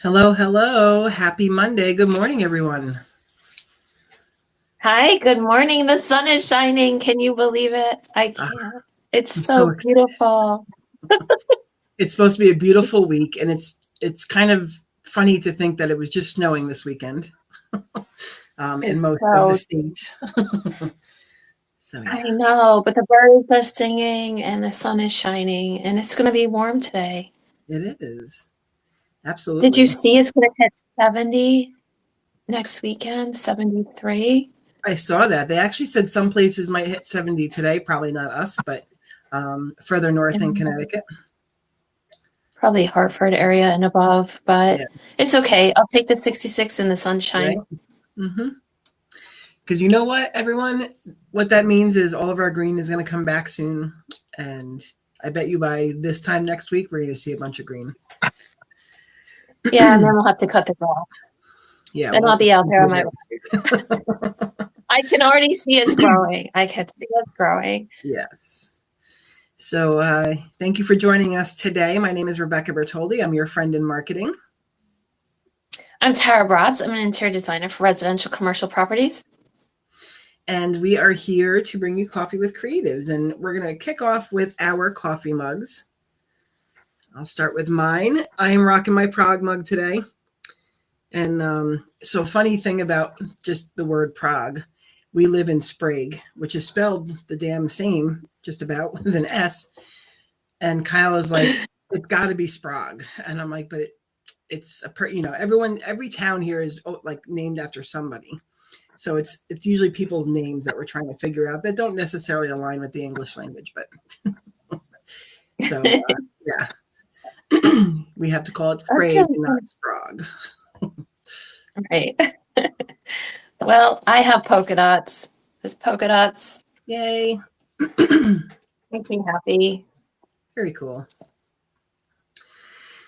Hello, hello. Happy Monday. Good morning, everyone. Hi, good morning. The sun is shining. Can you believe it? I Uh, can't. It's I'm so so beautiful. It's supposed to be a beautiful week, and it's kind of funny to think that it was just snowing this weekend in It's most of the so, states. So I yeah, know, but the birds are singing and the sun is shining and it's going to be warm today. it is Did you absolutely. see it's going to hit 70 next weekend? 73? I saw that they actually said some places might hit 70 today. Probably not us, but further north in And Connecticut. probably Hartford area and above, but Yeah, it's okay. I'll take the 66 in the right. sunshine. Mm-hmm. Because you know what, everyone, what that means is all of our green is going to come back soon, and I bet you by this time next week we're going to see a bunch of green. Yeah, and then we'll have to cut the grass. Yeah, Then I'll we'll be out there do on my. that. I can already see it's growing. I can see it's growing. Yes. So thank you for joining us today. My name is Rebecca Bertoldi. I'm your friend in marketing, I'm Tara Bratz. I'm an interior designer for residential commercial properties. and we are here to bring you coffee with creatives. And we're going to kick off with our coffee mugs. I'll start with mine. I am rocking my Prague mug today. And so, funny thing about just the word Prague, we live in Sprague, which is spelled the damn same, just about with an S. And Kyle is like, it's got to be Sprague, and I'm like, but it's everyone, every town here is like named after somebody. So it's usually people's names that we're trying to figure out that don't necessarily align with the English language, but so yeah, we have to call it That's Sprague really and not fun. Sprague. Right. Well, I have polka dots. Because polka dots Yay! make me happy. Very cool.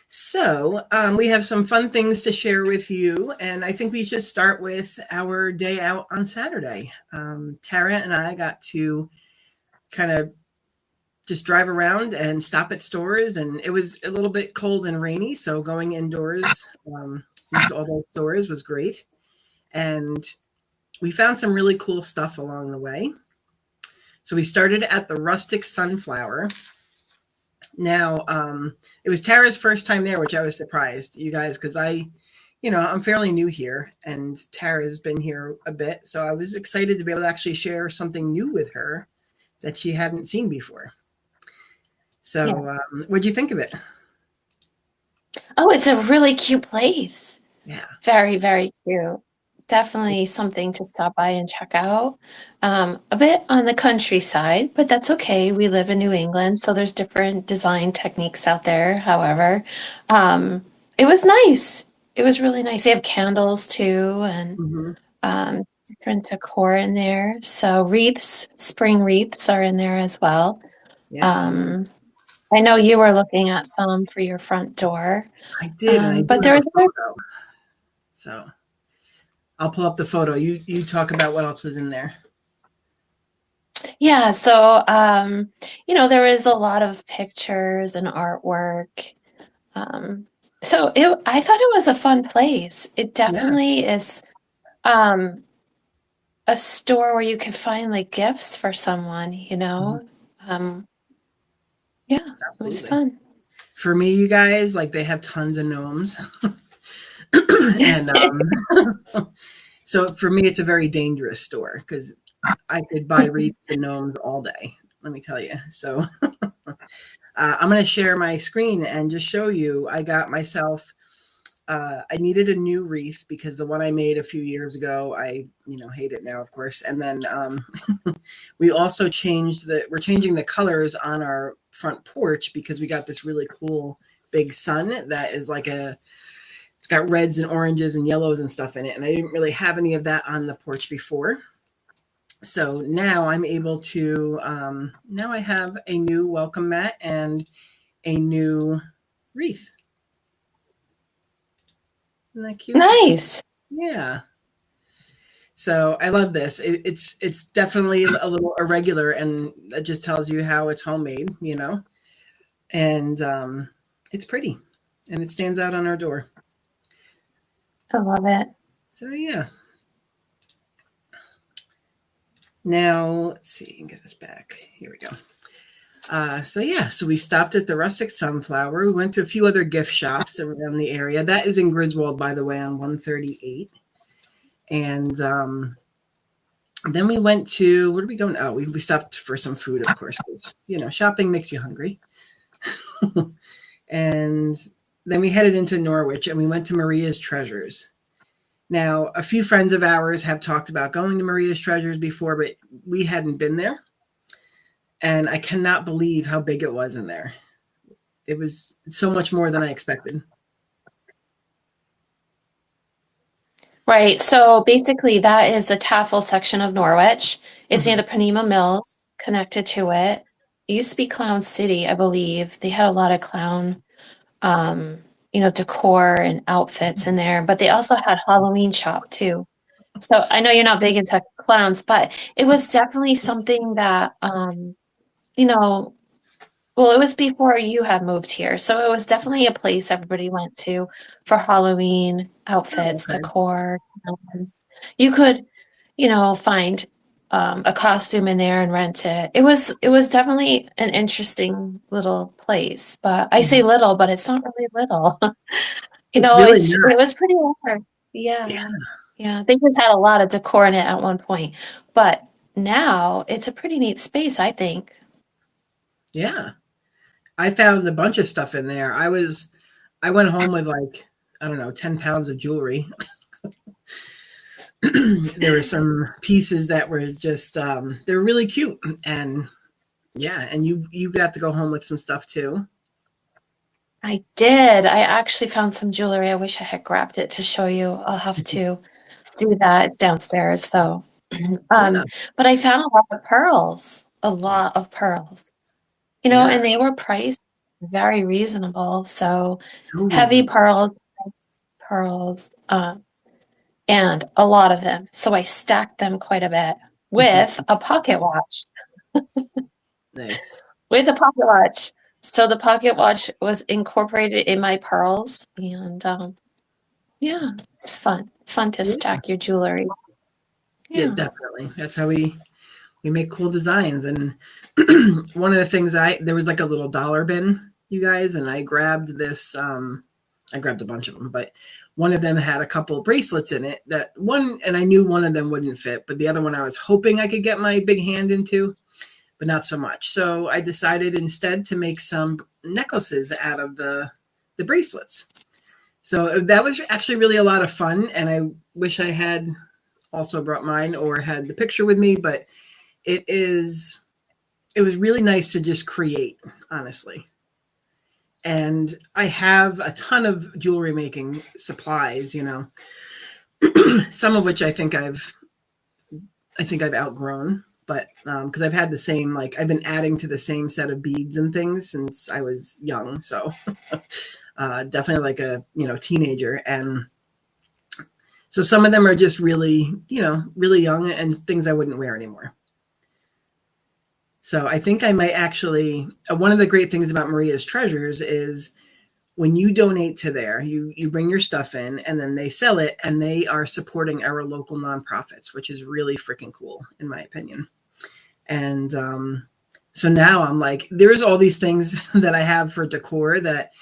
So, we have some fun things to share with you, and I think we should start with our day out on Saturday. Tara and I got to kind of just drive around and stop at stores, and it was a little bit cold and rainy, so going indoors into all those stores was great. And we found some really cool stuff along the way. So we started at the Rustic Sunflower. Now, it was Tara's first time there, which I was surprised, you guys, because I'm fairly new here, and Tara's been here a bit, so I was excited to be able to actually share something new with her that she hadn't seen before. So, Yes. what do you think of it? Oh, it's a really cute place. Yeah. Very, very cute. Definitely something to stop by and check out. A bit on the countryside, but that's okay. We live in New England, so there's different design techniques out there. However, it was nice. It was really nice. They have candles too, and Hmm. different decor in there. So wreaths, spring wreaths are in there as well. Yeah, Um, I know you were looking at some for your front door, I did, and I do but have a there's other. photo. So I'll pull up the photo. You talk about what else was in there. Yeah, so there was a lot of pictures and artwork. Um, I thought it was a fun place. It Yeah, definitely is um a store where you can find like gifts for someone. mhm, Um, yeah, it was absolutely. fun. For me, you guys, like they have tons of gnomes, and so for me, it's a very dangerous store because I could buy wreaths and gnomes all day. Let me tell you. So I'm going to share my screen and just show you. I got myself. I needed a new wreath because the one I made a few years ago, I hate it now, of course. And then we also we're changing the colors on our front porch because we got this really cool big sun that is it's got reds and oranges and yellows and stuff in it. And I didn't really have any of that on the porch before. So now I'm able to, now I have a new welcome mat and a new wreath. Isn't that cute? Nice. Yeah. So I love this. It's definitely a little irregular, and that just tells you how it's homemade. And it's pretty, and it stands out on our door. I love it. So yeah. Now let's see, get us back. Here we go. So yeah, so we stopped at the Rustic Sunflower. We went to a few other gift shops around the area. That is in Griswold, by the way, on 138. And then we went to, where did we go? Oh, we stopped for some food, of course, because shopping makes you hungry. And then we headed into Norwich and we went to Maria's Treasures. Now, a few friends of ours have talked about going to Maria's Treasures before, but we hadn't been there. And I cannot believe how big it was in there. It was so much more than I expected. Right. So basically, that is the Taffel section of Norwich. It's near the Panema Mills, connected to it. It used to be Clown City, I believe. They had a lot of clown, decor and outfits in there, but they also had Halloween shop too. So I know you're not big into clowns, but it was definitely something that, well, it was before you had moved here. So it was definitely a place everybody went to for Halloween Oh, outfits, okay. decor. You could, find a costume in there and rent it. It was definitely an interesting little place. But I say little, but it's not really little. It's really It not. was pretty large. Yeah. Yeah. Yeah. They just had a lot of decor in it at one point. But now it's a pretty neat space, I think. Yeah. I found a bunch of stuff in there. I went home with like, I don't know, 10 pounds of jewelry. There were some pieces that were just they're really cute. And yeah, and you got to go home with some stuff too. I did. I actually found some jewelry. I wish I had grabbed it to show you. I'll have to do that. It's downstairs. So, Yeah. but I found a lot of pearls, Yeah. and they were priced very reasonable. So So heavy reasonable. pearls, and a lot of them. So I stacked them quite a bit with a pocket watch. Nice. With a pocket watch. So the pocket watch was incorporated in my pearls, and yeah, it's fun. Fun to Yeah. stack your jewelry. Yeah, Yeah. definitely. That's how we make cool designs. And one of the things there was like a little dollar bin, you guys, and I grabbed this. I grabbed a bunch of them, but one of them had a couple bracelets in it. That one, and I knew one of them wouldn't fit, but the other one I was hoping I could get my big hand into, but not so much. So I decided instead to make some necklaces out of the bracelets. So that was actually really a lot of fun, and I wish I had also brought mine or had the picture with me, but it was really nice to just create, honestly. And I have a ton of jewelry making supplies, some of which I think I've outgrown, but because I've had the same, like I've been adding to the same set of beads and things since I was young, so definitely like a teenager. And so some of them are just really really young and things I wouldn't wear anymore. So I think I might actually, one of the great things about Maria's Treasures is when you donate to there, you bring your stuff in and then they sell it and they are supporting our local nonprofits, which is really freaking cool, in my opinion. And so now I'm like, there's all these things that I have for decor that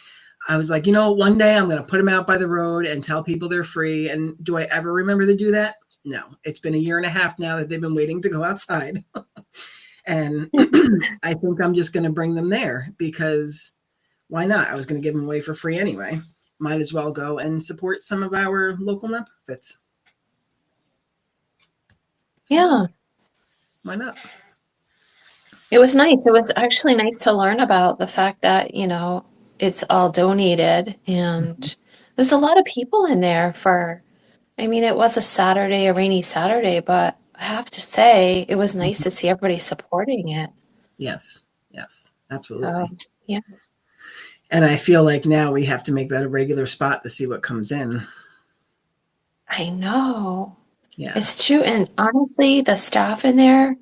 I was like, one day I'm going to put them out by the road and tell people they're free. And do I ever remember to do that? No. It's been a year and a half now that they've been waiting to go outside. And I think I'm just going to bring them there because why not? I was going to give them away for free anyway. Might as well go and support some of our local nonprofits. Yeah. Why not? It was nice. It was actually nice to learn about the fact that, it's all donated, and there's a lot of people in there it was a Saturday, a rainy Saturday, but I have to say it was nice to see everybody supporting it. Yes. Yes. So, Absolutely. yeah. And I feel like now we have to make that a regular spot to see what comes in. I know. Yeah. It's true. And honestly, the staff in there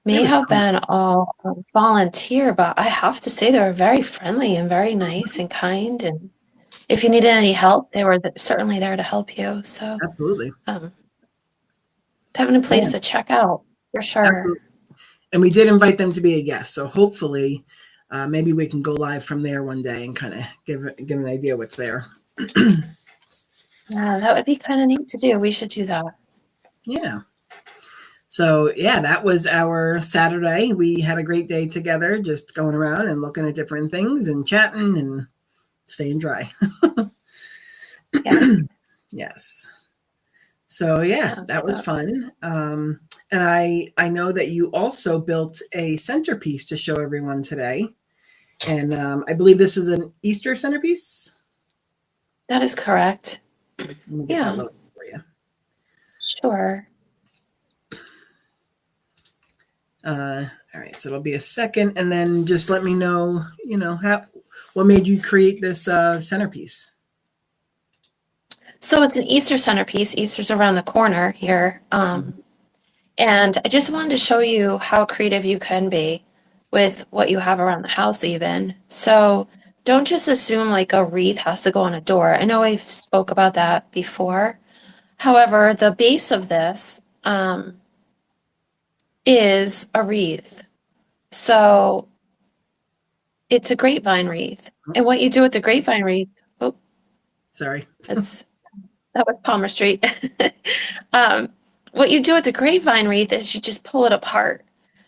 They may were so have been all volunteer, but I have to say they were very friendly and very nice and kind. And if you needed any help, they were certainly there to help you. So Absolutely. having a place Yeah, to check out for sure. absolutely. And we did invite them to be a guest, so hopefully, maybe we can go live from there one day and kind of give an idea what's there. Yeah, that would be kind of neat to do. We should do that. Yeah. So yeah, that was our Saturday. We had a great day together, just going around and looking at different things and chatting and staying dry. Yeah. Yes. So yeah, that was fun. And I know that you also built a centerpiece to show everyone today, and I believe this is an Easter centerpiece. That is correct. Let me get that Yeah. loaded for you. Sure. All right, so it'll be a second, and then just let me know, what made you create this centerpiece. So it's an Easter centerpiece. Easter's around the corner here. And I just wanted to show you how creative you can be with what you have around the house even. So don't just assume like a wreath has to go on a door. I know I've spoke about that before. However, the base of this is a wreath. So it's a grapevine wreath. And what you do with the grapevine wreath, oh, Sorry. that was Palmer Street. What you do with the grapevine wreath is you just pull it apart.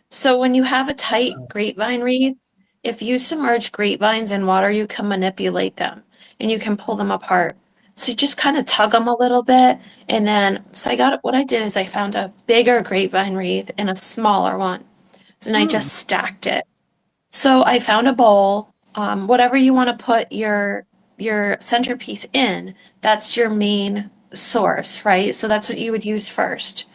So when you have a tight grapevine wreath, if you submerge grapevines in water, you can manipulate them and you can pull them apart. So you just kind of tug them a little bit. And then, so what I did is I found a bigger grapevine wreath and a smaller one. And I just stacked it. So I found a bowl, whatever you want to put your centerpiece in, that's your main source, right? So that's what you would use first.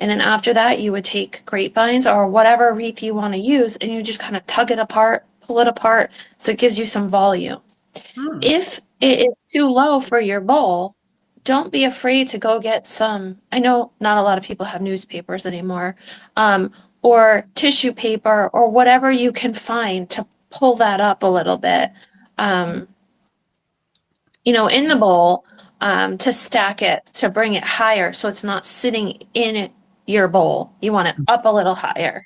And then after that, you would take grapevines or whatever wreath you want to use, and you just kind of tug it apart, pull it apart, so it gives you some volume. If it is too low for your bowl, don't be afraid to go get some. I know not a lot of people have newspapers anymore, or tissue paper, or whatever you can find to pull that up a little bit, in the bowl, to stack it, to bring it higher so it's not sitting in your bowl. You want it up a little higher.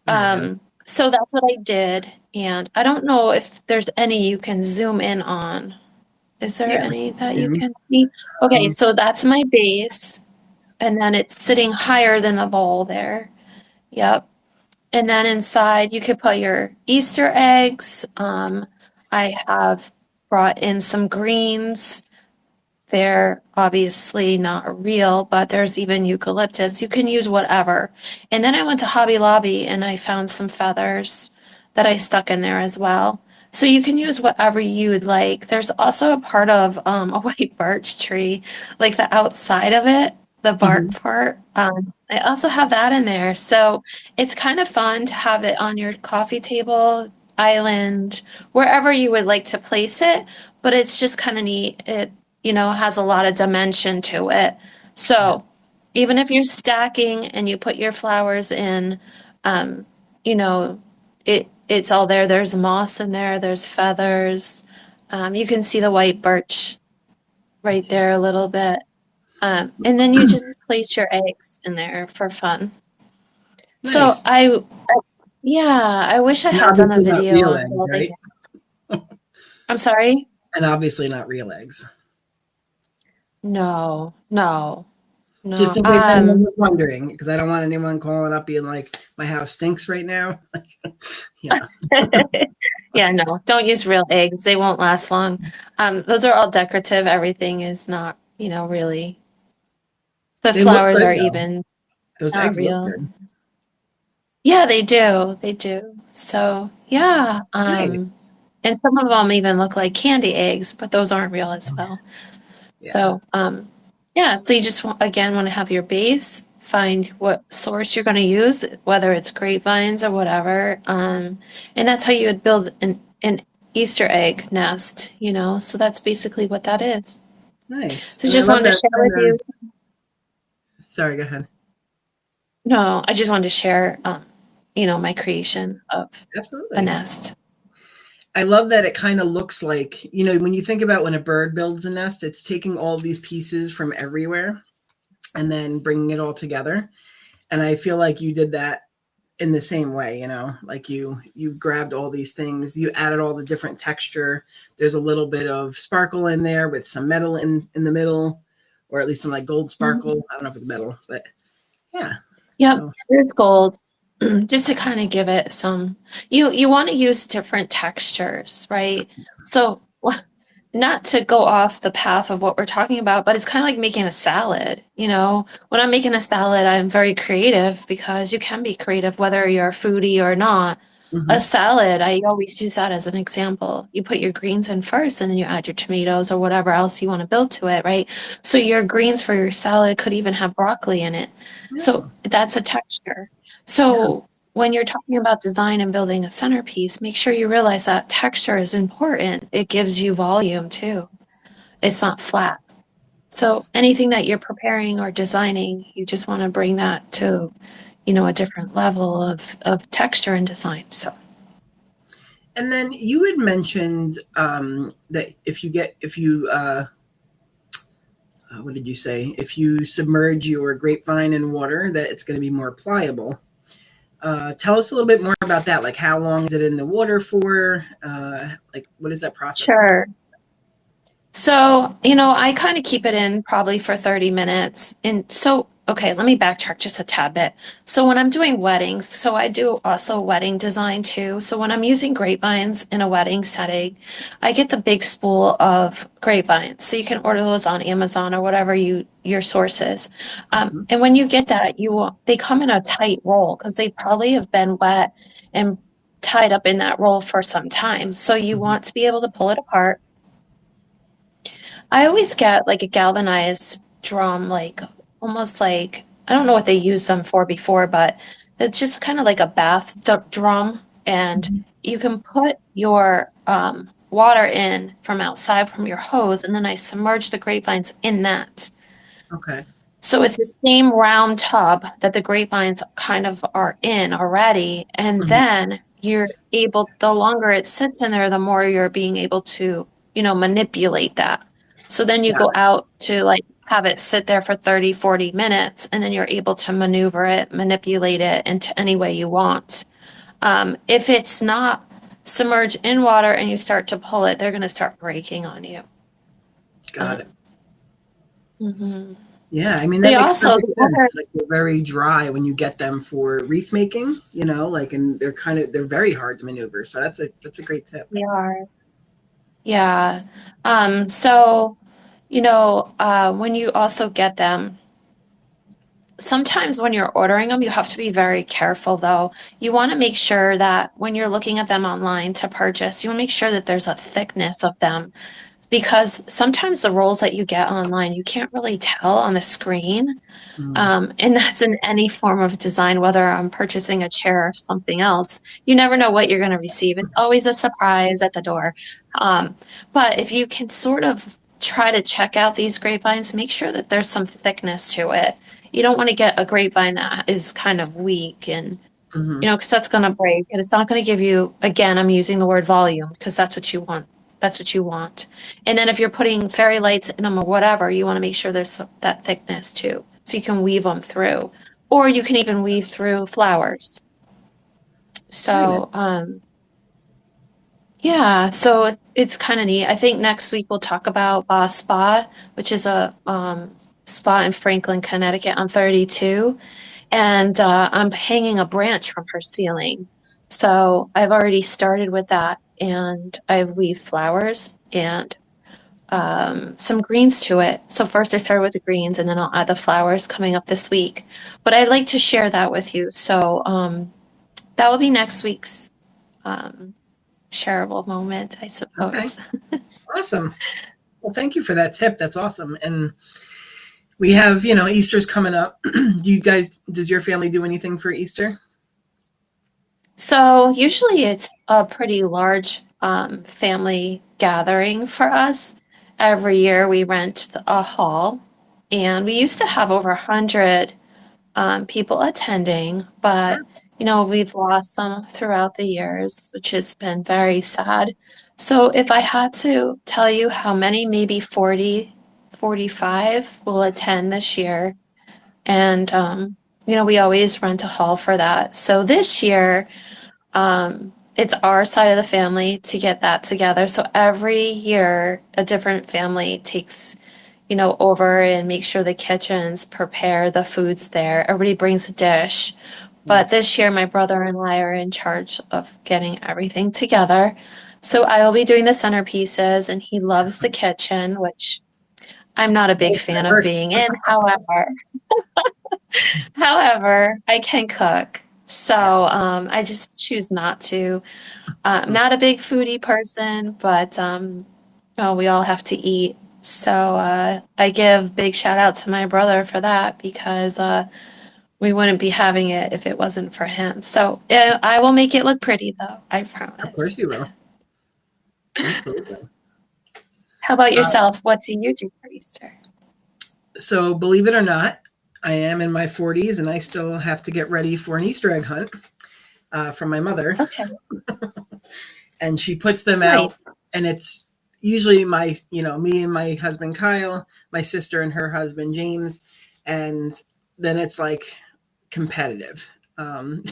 So that's what I did. And I don't know if there's any you can zoom in on. Is there any that you can see? Okay, so that's my base. And then it's sitting higher than the bowl there. Yep. And then inside you could put your Easter eggs. I have brought in some greens. They're obviously not real, but there's even eucalyptus. You can use whatever. And then I went to Hobby Lobby and I found some feathers that I stuck in there as well. So you can use whatever you would like. There's also a part of a white birch tree, like the outside of it, the bark part. I also have that in there. So it's kind of fun to have it on your coffee table, island, wherever you would like to place it. But it's just kind of neat. It has a lot of dimension to it. So even if you're stacking and you put your flowers in, it's all there. There's moss in there. There's feathers. You can see the white birch right there a little bit. And then you just place your eggs in there for fun. Nice. So I wish I had done a video of building it. I'm sorry? And obviously not real eggs. No. Just in case anyone was wondering, because I don't want anyone calling up being like, my house stinks right now. Yeah. Yeah, no, don't use real eggs. They won't last long. Those are all decorative. Everything is not, really. The flowers good, are though. Even those not eggs real. Look good. Yeah, they do. They do. So, yeah. Nice. And some of them even look like candy eggs, but those aren't real as well. Yeah. So, so you just, again, want to have your base, find what source you're going to use, whether it's grapevines or whatever. And that's how you would build an Easter egg nest, so that's basically what that is. Nice. So just wanted to share with you. Sorry, go ahead. No, I just wanted to share, my creation of Absolutely. a nest. I love that it kind of looks like, when you think about when a bird builds a nest, it's taking all these pieces from everywhere and then bringing it all together. And I feel like you did that in the same way, like you grabbed all these things, you added all the different texture. There's a little bit of sparkle in there with some metal in the middle, or at least some like gold Mhm. sparkle. I don't know if it's metal, but yeah. Yep, So there's gold. Just to kind of give it some, you want to use different textures, right? So not to go off the path of what we're talking about, but it's kind of like making a salad. When I'm making a salad, I'm very creative because you can be creative whether you're a foodie or not. A mhm. salad, I always use that as an example. You put your greens in first and then you add your tomatoes or whatever else you want to build to it, right? So your greens for your salad could even have broccoli in it. So Yeah, that's a texture. yeah, So when you're talking about design and building a centerpiece, make sure you realize that texture is important. It gives you volume too. It's not flat. So anything that you're preparing or designing, you just want to bring that to, a different level of texture and design. So and then you had mentioned that if you what did you say? If you submerge your grapevine in water, that it's going to be more pliable. Tell us a little bit more about that. Like, how long is it in the water for? Like, what is that process like? sure. So, I kind of keep it in probably for 30 minutes. And so, okay, let me backtrack just a tad bit. So, when I'm doing weddings, so I do also wedding design too. So, when I'm using grapevines in a wedding setting, I get the big spool of grapevines. So, you can order those on Amazon or whatever your source is. Mhm. And when you get that, they come in a tight roll because they probably have been wet and tied up in that roll for some time. So, you Mhm. want to be able to pull it apart. I always get like a galvanized drum, like almost like I don't know what they used them for before, but it's just kind of like a drum, and Mhm. you can put your water in from outside from your hose, and then I submerge the grapevines in that. Okay. So it's the same round tub that the grapevines kind of are in already, and Mhm. then the longer it sits in there, the more you're being able to, manipulate that. So then you Got go out to like have it sit there for 30, 40 minutes, and then you're able to maneuver it, manipulate it into any way you want. If it's not submerged in water and you start to pull it, they're going to start breaking on you. Got it. Um, mhm. Yeah, I mean that They makes also, perfect the other sense. Like they're very dry when you get them for wreath making, like and they're very hard to maneuver. So that's a great tip. they are. Yeah. So, when you also get them, sometimes when you're ordering them, you have to be very careful though. You want to make sure that when you're looking at them online to purchase, you want to make sure that there's a thickness of them because sometimes the rolls that you get online, you can't really tell on the screen. Mm. And that's in any form of design, whether I'm purchasing a chair or something else. You never know what you're going to receive. It's always a surprise at the door. Um, but if you can sort of try to check out these grapevines, make sure that there's some thickness to it. You don't want to get a grapevine that is kind of weak and, Hmm. because that's going to break and it's not going to give you, again, I'm using the word volume because that's what you want. That's what you want. And then if you're putting fairy lights in them or whatever, you want to make sure there's that thickness too. So you can weave them through. Or you can even weave through flowers. Got So, yeah, so it's kind of neat. I think next week we'll talk about Boss Spa, which is a spa in Franklin, Connecticut on 32. And I'm hanging a branch from her ceiling. So I've already started with that. And I've weaved flowers and some greens to it. So first I started with the greens and then I'll add the flowers coming up this week. But I'd like to share that with you. So that will be next week's um, shareable moment, I Okay. suppose. Awesome. Well, thank you for that tip. That's awesome. And we have, Easter's coming up. Does your family do anything for Easter? So usually it's a pretty large family gathering for us. Every year we rent a hall, and we used to have over 100 people attending, but Sure. we've lost some throughout the years, which has been very sad. So if I had to tell you how many, maybe 40, 45 will attend this year. And, we always rent a hall for that. So this year, it's our side of the family to get that together. So every year, a different family takes, over and make sure the kitchens prepare the foods there. Everybody brings a dish. But Yes. this year, my brother and I are in charge of getting everything together. So I will be doing the centerpieces, and he loves the kitchen, which I'm not a big fan of being in. However, I can cook. So I just choose not to. I'm not a big foodie person, but we all have to eat. So I give big shout out to my brother for that because we wouldn't be having it if it wasn't for him. So I will make it look pretty, though. I Of promise. course you will. Absolutely. How about yourself? What do you do for Easter? So believe it or not, I am in my 40s and I still have to get ready for an Easter egg hunt from my mother. Okay. And she puts them Right. out, and it's usually me and my husband Kyle, my sister and her husband James, and then it's like competitive. I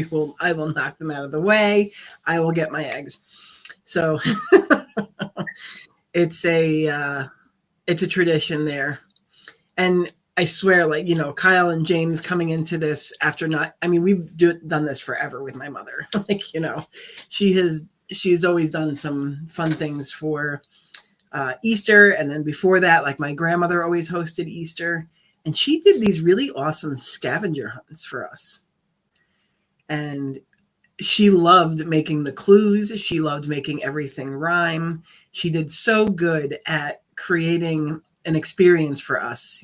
will knock them out of the way. I will get my eggs. So it's a tradition there. And I swear, Kyle and James coming into this after we've done this forever with my mother. She's always done some fun things for Easter. And then before that, like my grandmother always hosted Easter. And she did these really awesome scavenger hunts for us. And she loved making the clues. She loved making everything rhyme. She did so good at creating an experience for us.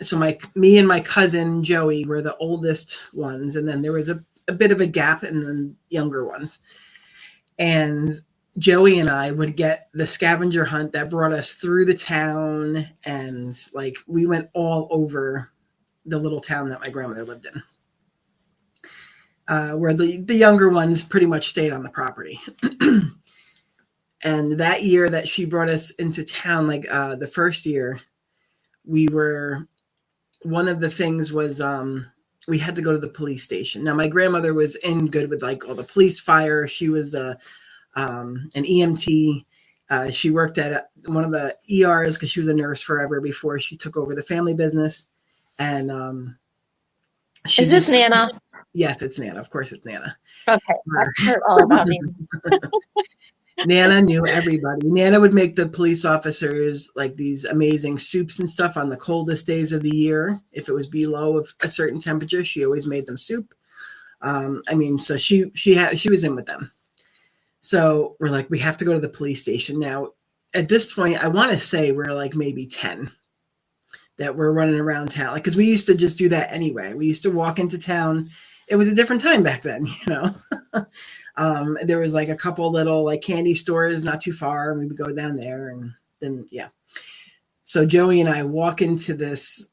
So me and my cousin Joey were the oldest ones, and then there was a bit of a gap in the younger ones. And Joey and I would get the scavenger hunt that brought us through the town, and we went all over the little town that my grandmother lived in. Where the younger ones pretty much stayed on the property. And that year that she brought us into town, the first year, one of the things was we had to go to the police station. Now, my grandmother was in good with all the police, fire. She was an EMT. She worked at one of the ERs because she was a nurse forever before she took over the family business. And is this Nana? Yes, it's Nana. Of course, it's Nana. Okay, I've heard all about Nana. Nana knew everybody. Nana would make the police officers these amazing soups and stuff on the coldest days of the year. If it was below a certain temperature, she always made them soup. So she was in with them. So we're we have to go to the police station. Now, at this point, I want to say we're maybe 10 that we're running around town. Because we used to just do that anyway. We used to walk into town. It was a different time back then, There was a couple little candy stores not too far, and we would go down there, and then So Joey and I walk into this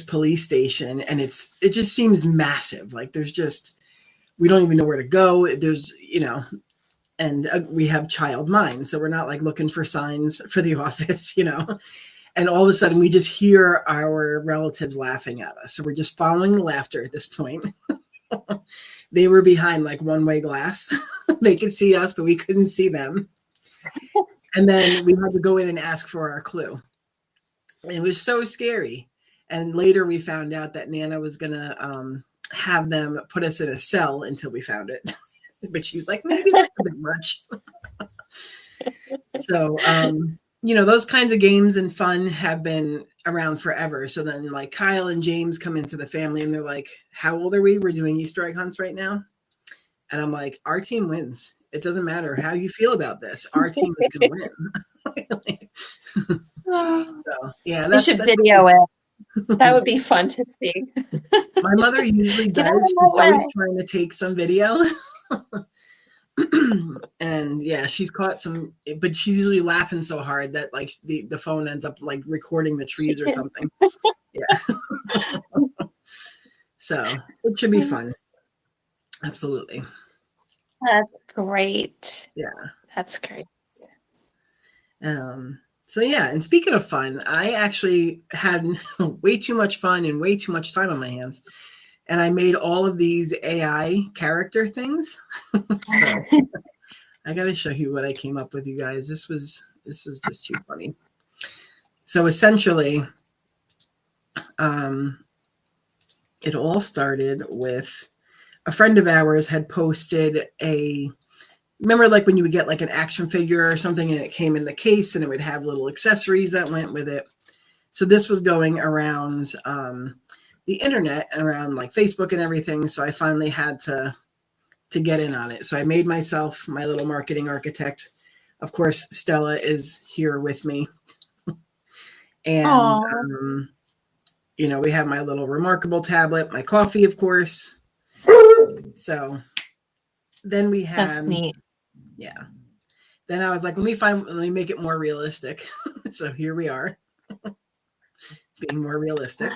police station, and it just seems massive. We don't even know where to go. There's and we have child minds, so we're not looking for signs for the office, And all of a sudden, we just hear our relatives laughing at us. So we're just following the laughter at this point. They were behind one-way glass. They could see us, but we couldn't see them. And then we had to go in and ask for our clue. It was so scary. And later we found out that Nana was going to have them put us in a cell until we found it. But she was like, maybe that's a bit much. So, those kinds of games and fun have been around forever. So then Kyle and James come into the family and they're like, how old are we? We're doing Easter egg hunts right now. And I'm like, our team wins. It doesn't matter how you feel about this. Our team is going to win. So yeah, you should video it. That would be fun to see. My mother usually does. She's always trying to take some video. And yeah, she's caught some, but she's usually laughing so hard that the phone ends up recording the trees or something. Yeah. So it should be fun. Absolutely. That's great. Yeah. That's great. So yeah, and speaking of fun, I actually had way too much fun and way too much time on my hands. And I made all of these AI character things. So I got to show you what I came up with, you guys. This was just too funny. So essentially, um, it all started with a friend of ours had posted a. Remember, like when you would get like an action figure or something, and it came in the case, and it would have little accessories that went with it. So this was going around the internet, around like Facebook and everything. So I finally had to get in on it. So I made myself my little marketing architect. Of course, Stella is here with me. And, we have my little remarkable tablet, my coffee, of course. So then we had, that's neat. Yeah. Then I was like, let me make it more realistic. So here we are, being more realistic.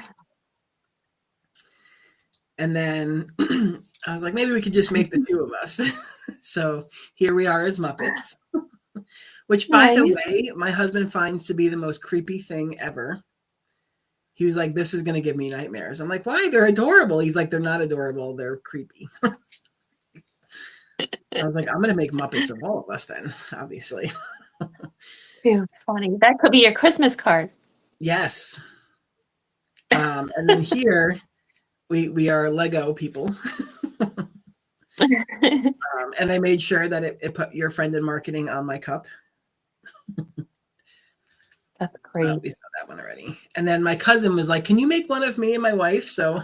And then I was like, maybe we could just make the two of us. So here we are as Muppets, which, by the way, my husband finds to be the most creepy thing ever. He was like, this is going to give me nightmares. I'm like, why? They're adorable. He's like, they're not adorable. They're creepy. I was like, I'm going to make Muppets of all of us then, obviously. Too funny. That could be your Christmas card. Yes. And then here we are Lego people. And I made sure that it put your friend in marketing on my cup. That's great. We saw that one already. And then my cousin was like, can you make one of me and my wife? So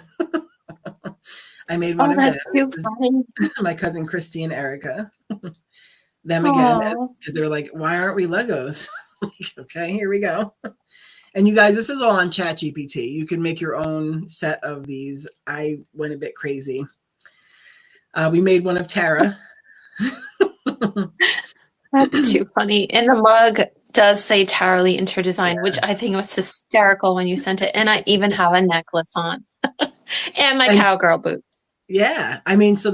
I made one of them. That's too funny. My cousin Christy and Erica. Them again, because they're like, why aren't we Legos? Okay, here we go. And you guys, this is all on ChatGPT. You can make your own set of these. I went a bit crazy. We made one of Tara. That's too funny. And the mug does say Tara Lee Interdesign, which I think was hysterical when you sent it. And I even have a necklace on and my cowgirl boots. Yeah. I mean, so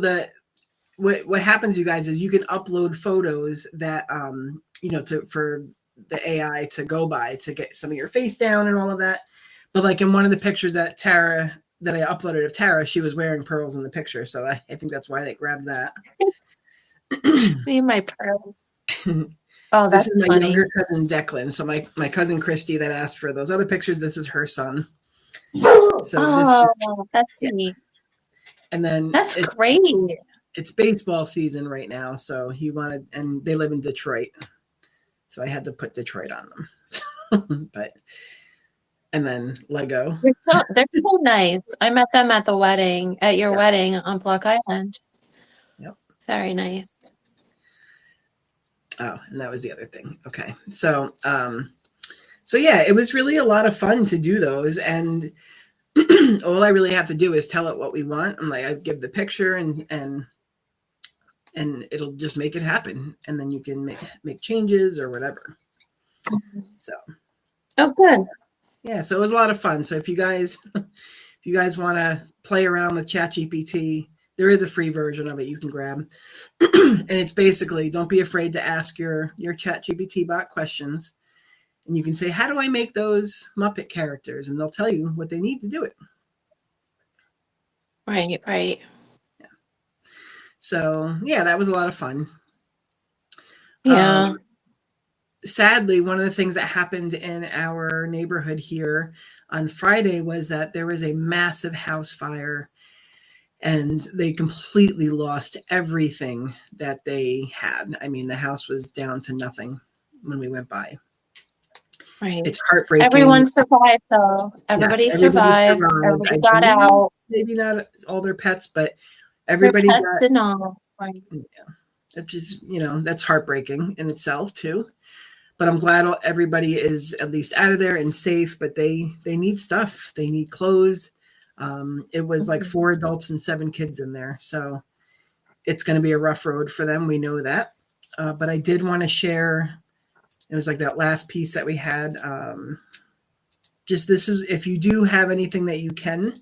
what happens, you guys, is you can upload photos that, for the AI to go by to get some of your face down and all of that. But like in one of the pictures that I uploaded of Tara, she was wearing pearls in the picture. So I think that's why they grabbed that. Me and my pearls. Oh, that's this is my funny. younger cousin Declan. So my cousin Christy that asked for those other pictures, this is her son. So that's neat. And then that's great. It's baseball season right now, so he wanted, and they live in Detroit, so I had to put Detroit on them. And then Lego. They're so nice. I met them at your wedding on Block Island. Yep. Very nice. Oh, and that was the other thing. Okay. So yeah, it was really a lot of fun to do those. And all I really have to do is tell it what we want. I'm like, I give the picture and it'll just make it happen. And then you can make changes or whatever. So. Oh, good. Yeah. So it was a lot of fun. So if you guys want to play around with ChatGPT, there is a free version of it you can grab. And it's basically, don't be afraid to ask your ChatGPT bot questions. And you can say, how do I make those Muppet characters? And they'll tell you what they need to do it. Right. Yeah. So, yeah, that was a lot of fun. Yeah. Sadly, one of the things that happened in our neighborhood here on Friday was that there was a massive house fire. And they completely lost everything that they had. I mean, the house was down to nothing when we went by. Right. It's heartbreaking. Everyone survived, though. Everybody survived. Everybody got out. Maybe not all their pets, but everybody their pets did not. Right. Yeah. That just, that's heartbreaking in itself, too. But I'm glad everybody is at least out of there and safe, but they need stuff. They need clothes. It was like 4 adults and 7 kids in there. So it's going to be a rough road for them. We know that. But I did want to share, it was like that last piece that we had. If you do have anything that you can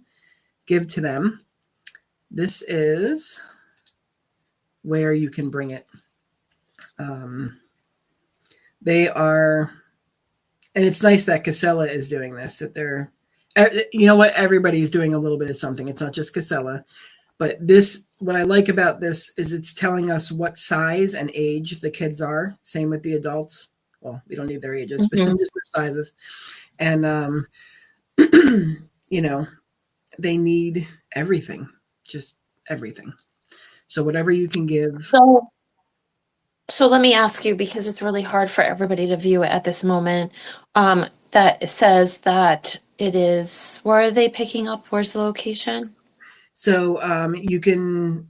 give to them. This is where you can bring it. They are, and it's nice that Casella is doing this, that they're, you know what, everybody's doing a little bit of something. It's not just Casella, but this, what I like about this is it's telling us what size and age the kids are. Same with the adults. Well, we don't need their ages, but just their sizes. And, you know, they need everything, just everything. So whatever you can give. So let me ask you, because it's really hard for everybody to view it at this moment, that it says that it is, where are they picking up? Where's the location? So you can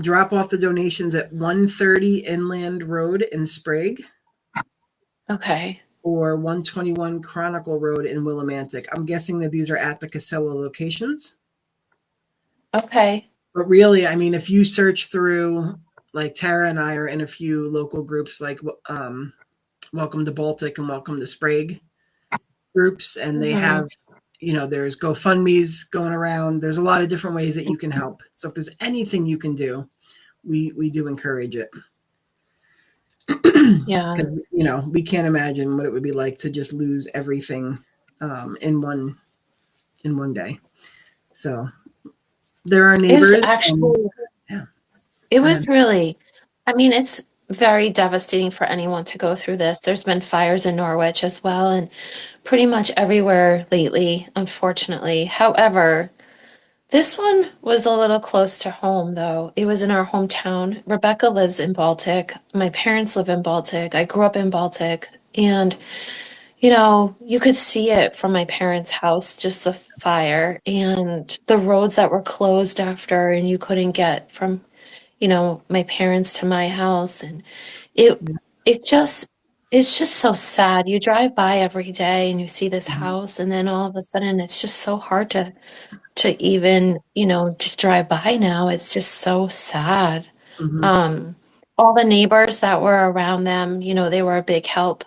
drop off the donations at 130 Inland Road in Sprague. Okay. Or 121 Chronicle Road in Willimantic. I'm guessing that these are at the Casella locations. Okay. But really, I mean, if you search through, like Tara and I are in a few local groups like Welcome to Baltic and Welcome to Sprague groups, and they have, you know, there's GoFundMe's going around. There's a lot of different ways that you can help. So if there's anything you can do, we do encourage it. Yeah. Because, you know, we can't imagine what it would be like to just lose everything in one day. So there are neighbors. It was actually, it was really, I mean, it's very devastating for anyone to go through this. There's been fires in Norwich as well, and pretty much everywhere lately, unfortunately. However, this one was a little close to home, though. It was in our hometown. Rebecca lives in Baltic. My parents live in Baltic. I grew up in Baltic. And, you know, you could see it from my parents' house, just the fire and the roads that were closed after, and you couldn't get from, you know, my parents to my house. And it's just so sad. You drive by every day and you see this house, and then all of a sudden it's just so hard to even, you know, just drive by now. It's just so sad. All the neighbors that were around them, you know, they were a big help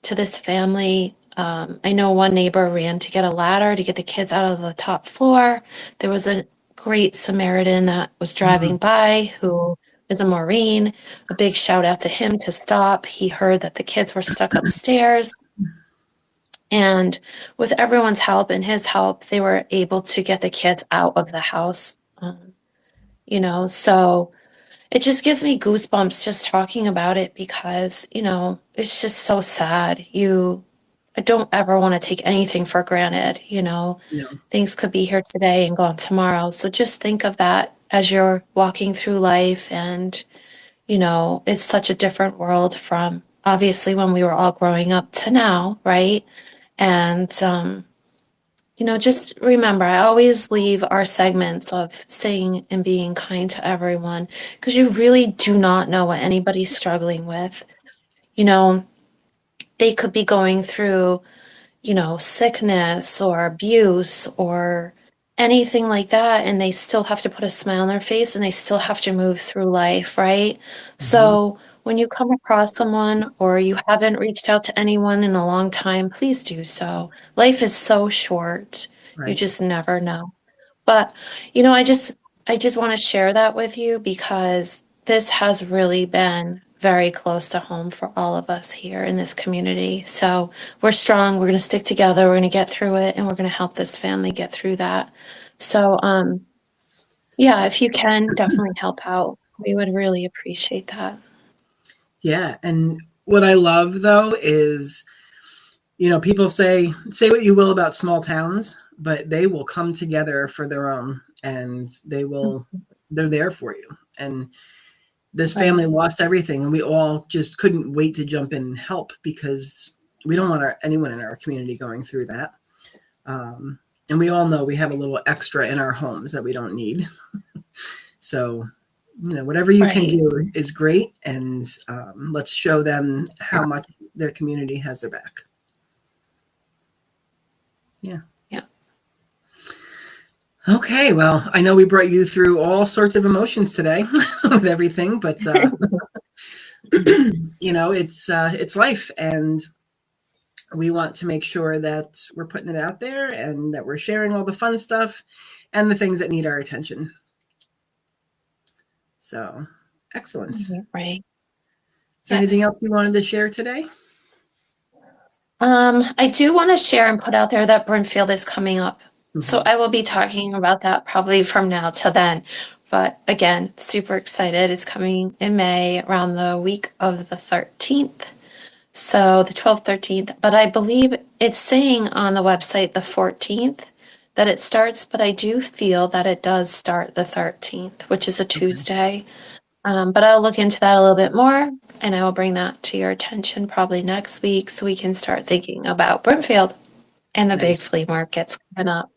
to this family. I know one neighbor ran to get a ladder to get the kids out of the top floor. There was a great Samaritan that was driving by who is a Marine. A big shout out to him to stop. He heard that the kids were stuck upstairs. And with everyone's help and his help, they were able to get the kids out of the house. You know, so it just gives me goosebumps just talking about it, because, you know, it's just so sad. I don't ever want to take anything for granted. You know, things could be here today and gone tomorrow. So just think of that as you're walking through life. And, you know, it's such a different world from obviously when we were all growing up to now, right? And, you know, just remember, I always leave our segments of saying and being kind to everyone, because you really do not know what anybody's struggling with. You know, they could be going through, you know, sickness or abuse or anything like that, and they still have to put a smile on their face and they still have to move through life, right? So when you come across someone or you haven't reached out to anyone in a long time, please do so. Life is so short. Right. You just never know. But, you know, I just want to share that with you, because this has really been very close to home for all of us here in this community. So we're strong. We're going to stick together. We're going to get through it, and we're going to help this family get through that. So, yeah, if you can, definitely help out. We would really appreciate that. Yeah. And what I love, though, is, you know, people say what you will about small towns, but they will come together for their own, and they're there for you. And this family lost everything, and we all just couldn't wait to jump in and help, because we don't want anyone in our community going through that. And we all know we have a little extra in our homes that we don't need. So, you know, whatever you can do is great. And let's show them how much their community has their back. Yeah. Yeah. Okay. Well, I know we brought you through all sorts of emotions today with everything, but you know, it's life. And we want to make sure that we're putting it out there and that we're sharing all the fun stuff and the things that need our attention. So, excellent. Right. Is there anything else you wanted to share today? I do want to share and put out there that Brimfield is coming up. So Mm-hmm. I will be talking about that probably from now till then. But again, super excited. It's coming in May around the week of the 13th. So the 12th, 13th. But I believe it's saying on the website the 14th that it starts, but I do feel that it does start the 13th, which is a Tuesday. But I'll look into that a little bit more and I will bring that to your attention probably next week so we can start thinking about Brimfield and the big flea markets coming up.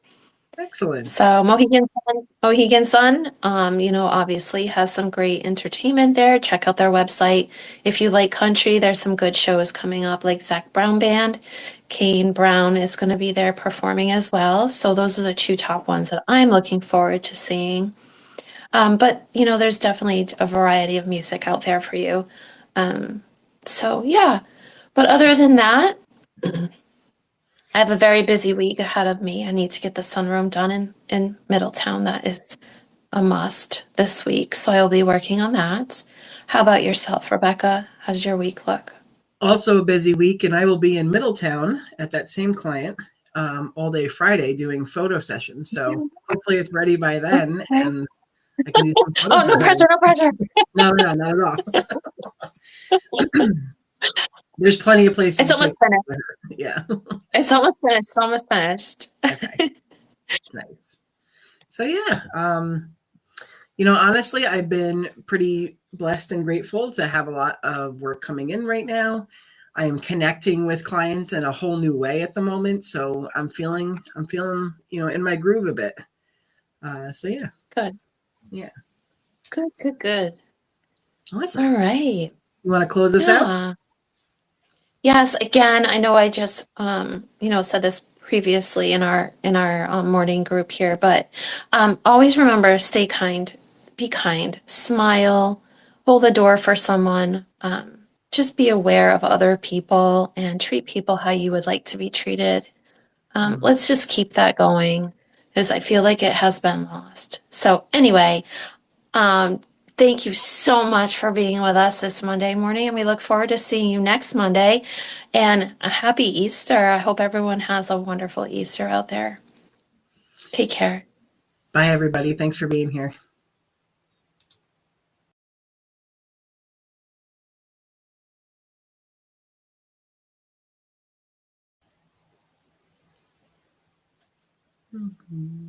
Excellent. So Mohegan Sun, obviously has some great entertainment there. Check out their website. If you like country, there's some good shows coming up like Zach Brown Band. Kane Brown is going to be there performing as well. So those are the two top ones that I'm looking forward to seeing. But there's definitely a variety of music out there for you. So yeah. But other than that, I have a very busy week ahead of me. I need to get the sunroom done in Middletown. That is a must this week. So I'll be working on that. How about yourself, Rebecca? How's your week look? Also a busy week, and I will be in Middletown at that same client all day Friday doing photo sessions. So hopefully it's ready by then, Okay. and I can do some photos. Oh, no pressure, no pressure. No, not at all. There's plenty of places It's to take almost finished. photos. Yeah. It's almost finished. It's almost finished. Okay. Nice. So yeah, honestly, I've been pretty blessed and grateful to have a lot of work coming in right now. I am connecting with clients in a whole new way at the moment, so I'm feeling, in my groove a bit. So yeah. Good. Yeah. Good. Awesome. All right. You want to close this out? Yes, again, I know I just said this previously in our morning group here, but always remember, stay kind, be kind, smile, hold the door for someone. Just be aware of other people and treat people how you would like to be treated. Let's just keep that going because I feel like it has been lost. So anyway, thank you so much for being with us this Monday morning, and we look forward to seeing you next Monday. And a happy Easter. I hope everyone has a wonderful Easter out there. Take care. Bye, everybody. Thanks for being here. Mm-hmm.